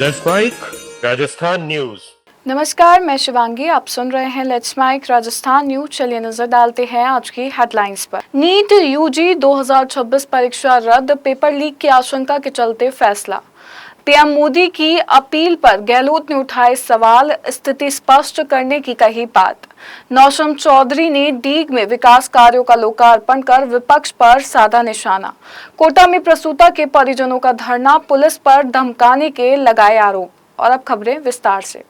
Let's mic Rajasthan news. नमस्कार, मैं शिवांगी। आप सुन रहे हैं लेट्स माइक राजस्थान न्यूज। चलिए नजर डालते हैं आज की हेडलाइंस पर। नीट यूजी 2026 परीक्षा रद्द, पेपर लीक की आशंका के चलते फैसला। पीएम मोदी की अपील पर गहलोत ने उठाए सवाल, स्थिति स्पष्ट करने की कही बात। नौशम चौधरी ने डीग में विकास कार्यों का लोकार्पण कर विपक्ष पर साधा निशाना। कोटा में प्रसूता के परिजनों का धरना, पुलिस पर धमकाने के लगाए आरोप। और अब खबरें विस्तार से।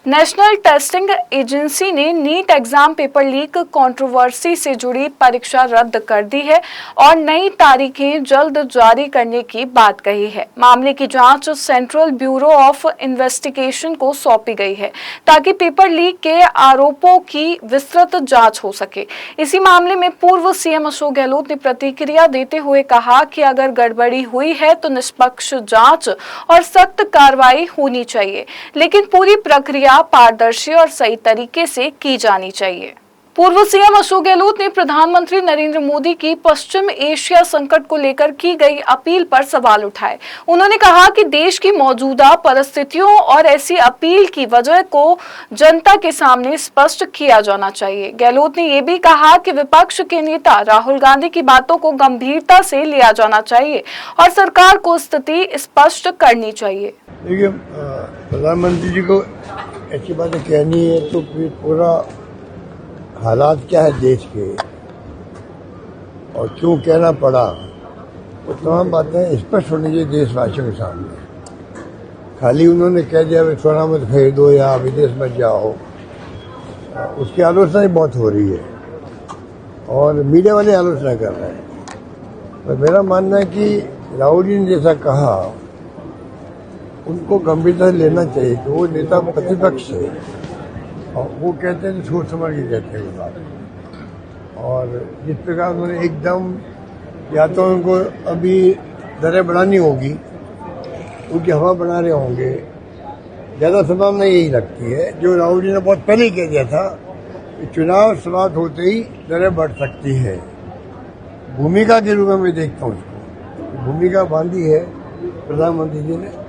नेशनल टेस्टिंग एजेंसी ने NEET exam paper leak controversy से जुड़ी परीक्षा रद्द कर दी है और नई तारीखें जल्द जारी करने की बात कही है। मामले की जांच सेंट्रल ब्यूरो ऑफ इन्वेस्टिगेशन को सौंपी गई है ताकि पेपर लीक के आरोपों की विस्तृत जांच हो सके। इसी मामले में पूर्व सीएम अशोक गहलोत ने प्रतिक्रिया देते हुए कहा कि अगर गड़बड़ी हुई है तो निष्पक्ष जांच और सख्त कार्रवाई होनी चाहिए, लेकिन पूरी प्रक्रिया पारदर्शी और सही तरीके से की जानी चाहिए। पूर्व सीएम अशोक गहलोत ने प्रधानमंत्री नरेंद्र मोदी की पश्चिम एशिया संकट को लेकर की गई अपील पर सवाल उठाए। उन्होंने कहा कि देश की मौजूदा परिस्थितियों और ऐसी अपील की वजह को जनता के सामने स्पष्ट किया जाना चाहिए। गहलोत ने यह भी कहा कि विपक्ष के नेता राहुल गांधी की बातों को गंभीरता से लिया जाना चाहिए और सरकार को स्थिति स्पष्ट करनी चाहिए। देखिए, प्रधानमंत्री जी को ऐसी बातें कहनी है तो फिर पूरा हालात क्या है देश के और क्यों कहना पड़ा, तो तमाम बातें स्पष्ट होनी चाहिए देशवासियों के सामने। खाली उन्होंने कह दिया सोना मत खरीद दो या विदेश मत जाओ, उसकी आलोचना ही बहुत हो रही है और मीडिया वाले आलोचना कर रहे हैं। पर मेरा मानना है कि राहुल जी ने जैसा कहा उनको गंभीरता से लेना चाहिए कि वो नेता प्रतिपक्ष है और वो कहते हैं तो सोच समझ के कहते हैं बात। और जिस प्रकार उन्होंने एकदम, या तो उनको अभी दरें बढ़ानी होगी, उनकी हवा बना रहे होंगे, ज़्यादा संभावना यही लगती है जो राहुल जी ने बहुत पहले ही कह दिया था कि चुनाव समाप्त होते ही दरें बढ़ सकती है। भूमिका के रूप में मैं देखता हूँ उसको, भूमिका बांधी है प्रधानमंत्री जी ने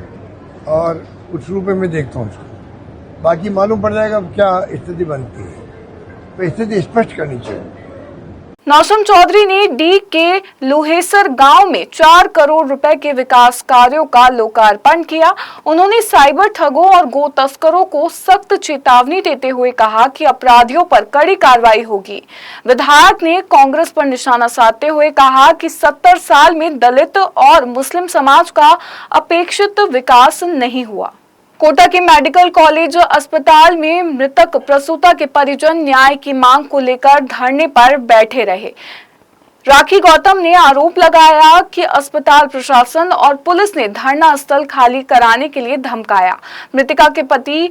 और उस रूप में मैं देखता हूँ उसको। बाकी मालूम पड़ जाएगा क्या स्थिति बनती है, तो स्थिति स्पष्ट करनी चाहिए। नौशम चौधरी ने डीग के लोहेसर गांव में 4 करोड़ रुपए के विकास कार्यों का लोकार्पण किया। उन्होंने साइबर ठगों और गो तस्करों को सख्त चेतावनी देते हुए कहा कि अपराधियों पर कड़ी कार्रवाई होगी। विधायक ने कांग्रेस पर निशाना साधते हुए कहा कि 70 साल में दलित और मुस्लिम समाज का अपेक्षित विकास नहीं हुआ। कोटा के मेडिकल कॉलेज अस्पताल में मृतक प्रसूता के परिजन न्याय की मांग को लेकर धरने पर बैठे रहे। राखी गौतम ने आरोप लगाया कि अस्पताल प्रशासन और पुलिस ने धरना स्थल खाली कराने के लिए धमकाया। मृतका के पति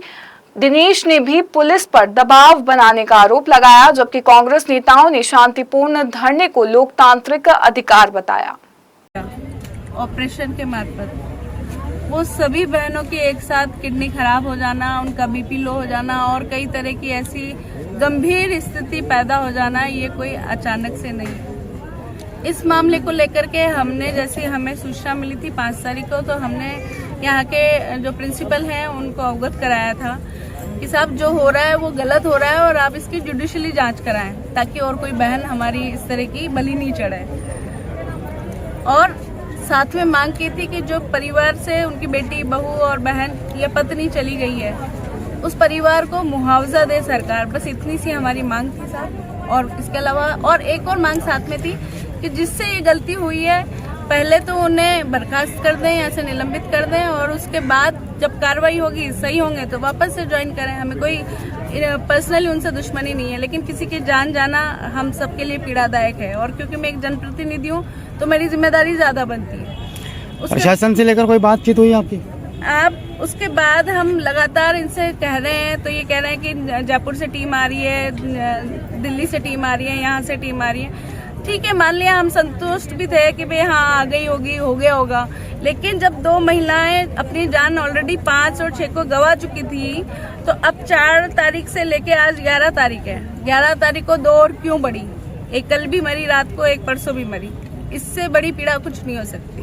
दिनेश ने भी पुलिस पर दबाव बनाने का आरोप लगाया, जबकि कांग्रेस नेताओं ने शांतिपूर्ण धरने को लोकतांत्रिक अधिकार बताया। ऑपरेशन के मार्फत वो सभी बहनों की एक साथ किडनी खराब हो जाना, उनका बीपी लो हो जाना और कई तरह की ऐसी गंभीर स्थिति पैदा हो जाना, ये कोई अचानक से नहीं। इस मामले को लेकर के हमने, जैसे हमें सूचना मिली थी 5 तारीख को, तो हमने यहाँ के जो प्रिंसिपल हैं उनको अवगत कराया था कि साहब जो हो रहा है वो गलत हो रहा है और आप इसकी जुडिशली जांच कराएं ताकि और कोई बहन हमारी इस तरह की बलि नहीं चढ़े। और साथ में मांग की थी कि जो परिवार से उनकी बेटी, बहू और बहन या पत्नी चली गई है उस परिवार को मुआवजा दे सरकार। बस इतनी सी हमारी मांग थी साहब। और इसके अलावा और एक और मांग साथ में थी कि जिससे ये गलती हुई है पहले तो उन्हें बर्खास्त कर दें, यहाँ से निलंबित कर दें और उसके बाद जब कार्रवाई होगी, सही होंगे तो वापस से ज्वाइन करें। हमें कोई पर्सनली उनसे दुश्मनी नहीं है, लेकिन किसी की जान जाना हम सबके लिए पीड़ादायक है और क्योंकि मैं एक जनप्रतिनिधि हूँ तो मेरी जिम्मेदारी ज्यादा बनती है। प्रशासन से लेकर कोई बातचीत हुई आपकी? अब उसके बाद हम लगातार इनसे कह रहे हैं, तो ये कह रहे हैं कि जयपुर से टीम आ रही है, दिल्ली से टीम आ रही है, यहाँ से टीम आ रही है। ठीक है, मान लिया, हम संतुष्ट भी थे कि भाई हाँ आ गई होगी, हो गया होगा। लेकिन जब 2 महिलाएं अपनी जान ऑलरेडी 5 और 6 को गंवा चुकी थी, तो अब 4 तारीख से लेके आज 11 तारीख है। 11 तारीख को 2 और क्यों बढ़ी? एक कल भी मरी रात को, एक परसों भी मरी। इससे बड़ी पीड़ा कुछ नहीं हो सकती।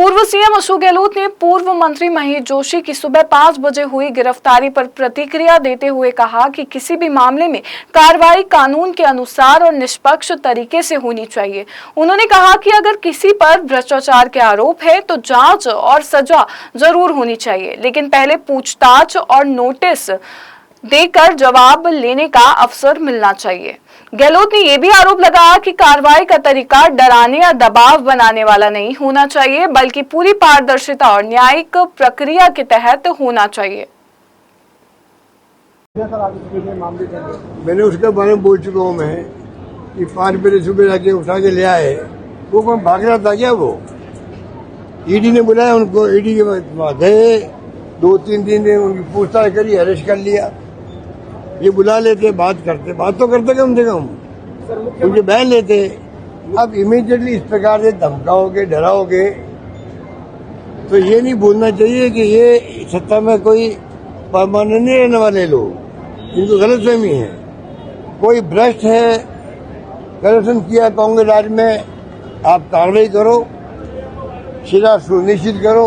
पूर्व सीएम अशोक गहलोत ने पूर्व मंत्री महेश जोशी की सुबह 5 बजे हुई गिरफ्तारी पर प्रतिक्रिया देते हुए कहा कि किसी भी मामले में कार्रवाई कानून के अनुसार और निष्पक्ष तरीके से होनी चाहिए। उन्होंने कहा कि अगर किसी पर भ्रष्टाचार के आरोप है तो जांच और सजा जरूर होनी चाहिए, लेकिन पहले पूछताछ और नोटिस देकर जवाब लेने का अवसर मिलना चाहिए। गहलोत ने यह भी आरोप लगाया कि कार्रवाई का तरीका डराने या दबाव बनाने वाला नहीं होना चाहिए, बल्कि पूरी पारदर्शिता और न्यायिक प्रक्रिया के तहत होना चाहिए। मैंने उसके बारे में बोल चुका हूँ मैं कि 5 बजे सुबह जाके उठा के ले आए। वो कौन भाग रहा था क्या? वो ईडी ने बुलाया उनको, ईडी के बाद गए, 2-3 दिन उनकी पूछताछ करी, अरेस्ट कर लिया। ये बुला लेते, बात करते, बात तो करते कम से कम, उनके बहन लेते। अब इमीडिएटली इस प्रकार से धमकाओगे, डराओगे, तो ये नहीं भूलना चाहिए कि ये सत्ता में कोई परमानेंट नहीं रहने वाले लोग। इनको गलतफहमी है। कोई भ्रष्ट है, करप्शन किया कांग्रेस राज में, आप कार्रवाई करो, सजा सुनिश्चित करो,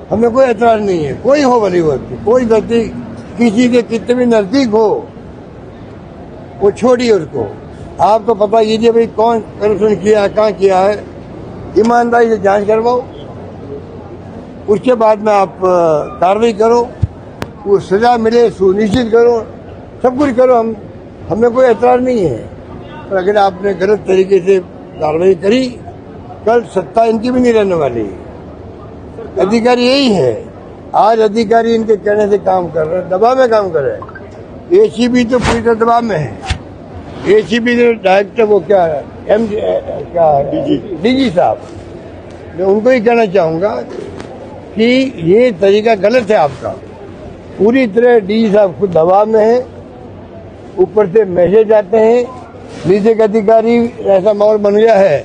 हमें कोई एतराज नहीं है। कोई हो भली व्यक्ति, कोई व्यक्ति किसी के कितने भी नजदीक हो, वो छोड़िए उसको। आप तो पता कीजिए भाई कौन करप्शन किया, कहाँ किया है, ईमानदारी से जांच करवाओ, उसके बाद में आप कार्रवाई करो, वो सजा मिले सुनिश्चित करो, सब कुछ करो। हमें कोई एतराज नहीं है। पर अगर आपने गलत तरीके से कार्रवाई करी, कल सत्ता इनकी भी नहीं रहने वाली। अधिकारी यही है, आज अधिकारी इनके कहने से काम कर रहे हैं, दबाव में काम कर रहे हैं। एसीबी तो पूरी तरह दबाव में है। एसीबी के डायरेक्टर वो क्या है, डीजी साहब, मैं उनको ही कहना चाहूंगा कि ये तरीका गलत है आपका। पूरी तरह डीजी साहब खुद दबाव में है, ऊपर से मैसेज आते हैं, नीचे के अधिकारी, ऐसा माहौल बन गया है।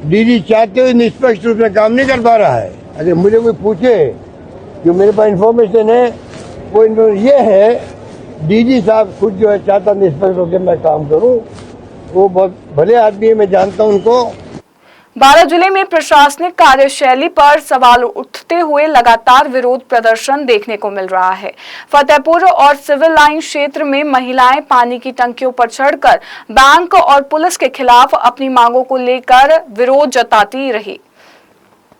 डीजी चाहते हुए निष्पक्ष रूप से काम नहीं कर पा रहा है। अगर मुझे कोई पूछे, जो मेरे पास इन्फॉर्मेशन है, वो ये है, डीजी साहब खुद जो है चाहता निष्पक्ष होकर मैं काम करूं। वो बहुत भले आदमी है, मैं जानता हूं उनको। बारां जिले में प्रशासनिक कार्यशैली पर सवाल उठते हुए लगातार विरोध प्रदर्शन देखने को मिल रहा है। फतेहपुर और सिविल लाइन क्षेत्र में महिलाएं पानी की टंकियों पर चढ़कर बैंक और पुलिस के खिलाफ अपनी मांगों को लेकर विरोध जताती रही।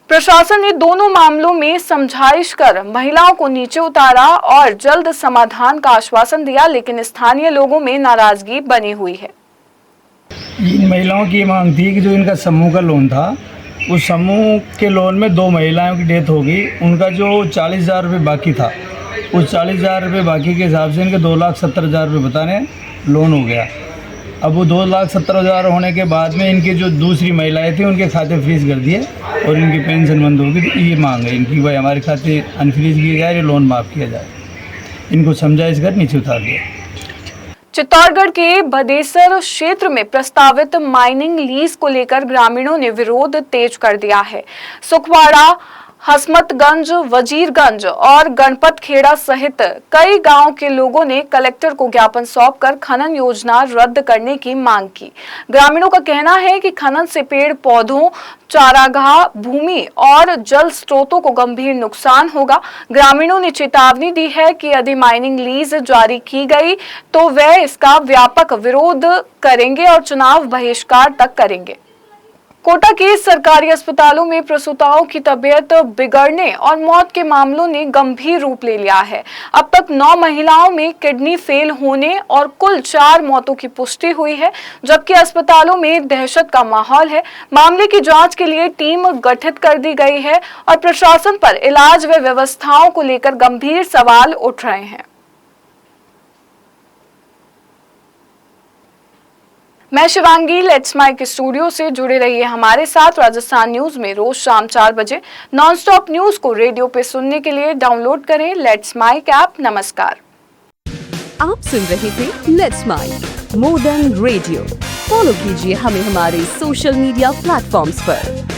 प्रशासन ने दोनों मामलों में समझाइश कर महिलाओं को नीचे उतारा और जल्द समाधान का आश्वासन दिया, लेकिन स्थानीय लोगों में नाराजगी बनी हुई है। इन महिलाओं की मांग थी कि जो इनका समूह का लोन था, उस समूह के लोन में 2 महिलाओं की डेथ हो गई। उनका जो 40,000 रुपये बाकी था, उस 40,000 रुपये बाकी के हिसाब से इनके 2,70,000 रुपये बताने लोन हो गया। अब वो 2,70,000 होने के बाद में इनके जो दूसरी महिलाएं थी, उनके खाते फ्रीज कर दिए और इनकी पेंशन बंद हो गई। तो ये मांग है इनकी, भाई हमारे खाते अनफ्रीज किए जाए, लोन माफ़ किया जाए। इनको समझाइश कर नीचे उतार दिया। चित्तौड़गढ़ के भदेसर क्षेत्र में प्रस्तावित माइनिंग लीज को लेकर ग्रामीणों ने विरोध तेज कर दिया है। सुखवाड़ा, हसमतगंज, वजीरगंज और गणपत खेड़ा सहित कई गांव के लोगों ने कलेक्टर को ज्ञापन सौंपकर खनन योजना रद्द करने की मांग की। ग्रामीणों का कहना है कि खनन से पेड़ पौधों, चारागाह, भूमि और जल स्रोतों को गंभीर नुकसान होगा। ग्रामीणों ने चेतावनी दी है कि यदि माइनिंग लीज जारी की गई तो वे इसका व्यापक विरोध करेंगे और चुनाव बहिष्कार तक करेंगे। कोटा के सरकारी अस्पतालों में प्रसूताओं की तबीयत बिगड़ने और मौत के मामलों ने गंभीर रूप ले लिया है। अब तक 9 महिलाओं में किडनी फेल होने और कुल 4 मौतों की पुष्टि हुई है, जबकि अस्पतालों में दहशत का माहौल है। मामले की जांच के लिए टीम गठित कर दी गई है और प्रशासन पर इलाज व व्यवस्थाओं को लेकर गंभीर सवाल उठ रहे हैं। मैं शिवांगी लेट्स माइक स्टूडियो से जुड़े रहिए हमारे साथ। राजस्थान न्यूज में रोज शाम 4 बजे नॉनस्टॉप न्यूज को रेडियो पे सुनने के लिए डाउनलोड करें लेट्स माइक ऐप। नमस्कार। आप सुन रहे थे let's mic more than radio. Follow कीजिए हमें हमारे सोशल मीडिया प्लेटफॉर्म्स पर।